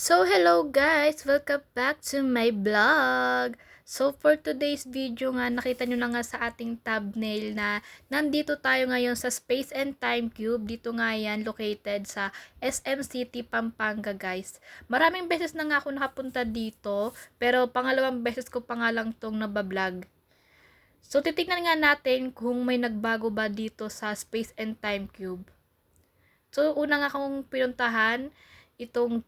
So, hello guys! Welcome back to my vlog! So, for today's video nga, nakita nyo na nga sa ating thumbnail na nandito tayo ngayon sa Space and Time Cube. Dito nga yan, located sa SM City, Pampanga guys. Maraming beses na nga ako nakapunta dito, pero pangalawang beses ko pa nga lang tong nabablog. So, titignan nga natin kung may nagbago ba dito sa Space and Time Cube. So, una nga akong pinuntahan, itong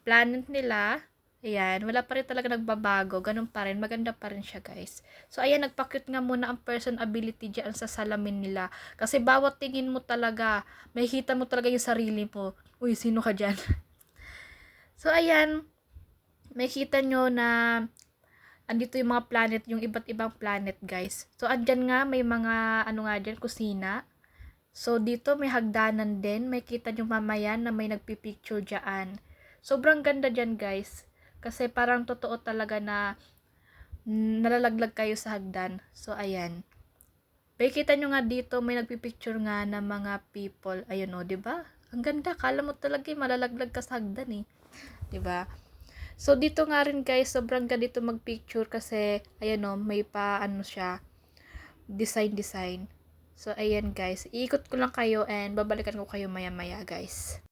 planet nila. Ayan, wala pa rin talaga nagbabago. Ganun pa rin. Maganda pa rin siya, guys. So, ayan, nagpa-cute nga muna ang person ability dyan sa salamin nila. Kasi bawat tingin mo talaga, makikita mo talaga yung sarili mo. Uy, sino ka dyan? So, ayan, makikita nyo na andito yung mga planet, yung iba't ibang planet, guys. So, andyan nga, may mga, dyan, kusina. So, dito may hagdanan din. May kita nyo mamaya na may nagpipicture dyan. Sobrang ganda dyan, guys. Kasi parang totoo talaga na nalalaglag kayo sa hagdan. So, ayan. May kita nyo nga dito, may nagpipicture nga ng mga people. Ayun o, diba? Ang ganda. Kala mo talaga malalaglag ka sa hagdan eh. Diba? So, dito nga rin, guys, sobrang ganda dito magpicture kasi, ayan o, may pa, siya, design. So, ayan guys. Iikot ko lang kayo and babalikan ko kayo maya-maya guys.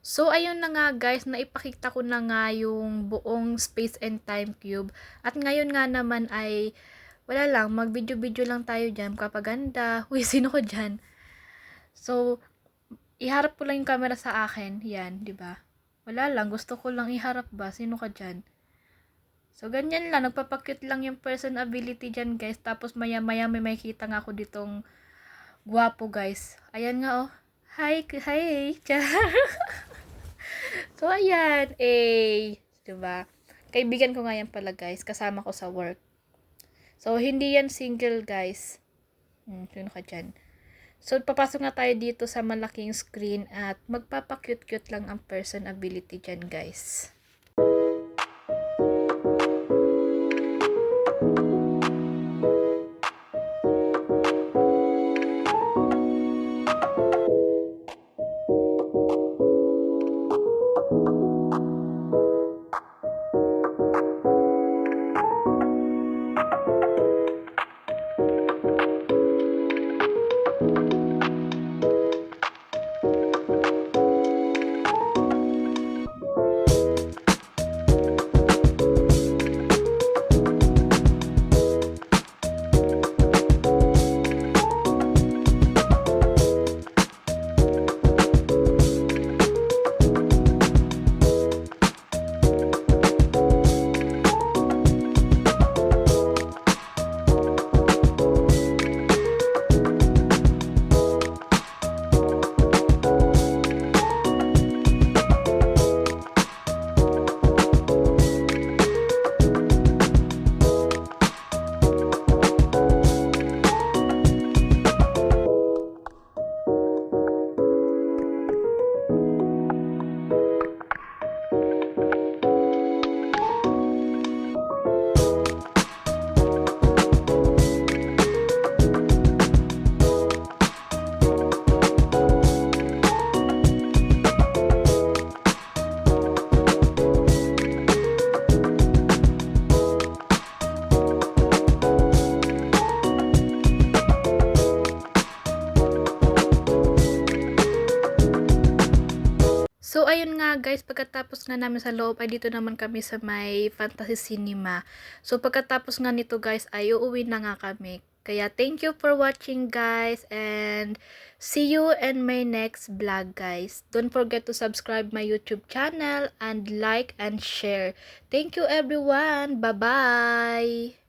So, ayun na nga guys, naipakita ko na nga yung buong Space and Time Cube. At ngayon nga naman ay, wala lang, mag-video-video lang tayo dyan, kapaganda. Uy, sino ko dyan? So, iharap ko lang yung camera sa akin, yan, di ba? Wala lang, gusto ko lang iharap ba, sino ka dyan? So, ganyan lang, nagpapakit lang yung person ability dyan guys. Tapos maya-maya may makikita nga ako ditong gwapo guys. Ayan nga oh. Hi, hi. So, ayan. Diba? Kaibigan ko nga yan pala, guys. Kasama ko sa work. So, hindi yan single, guys. Sino ka dyan? So, papasok na tayo dito sa malaking screen at magpapakute-cute lang ang person ability dyan, guys. So, ayun nga guys, pagkatapos nga namin sa loob, ay dito naman kami sa may Fantasy Cinema. So, pagkatapos nga nito guys, ay uuwi na nga kami. Kaya, thank you for watching guys, and see you in my next vlog guys. Don't forget to subscribe my YouTube channel, and like and share. Thank you everyone. Bye-bye!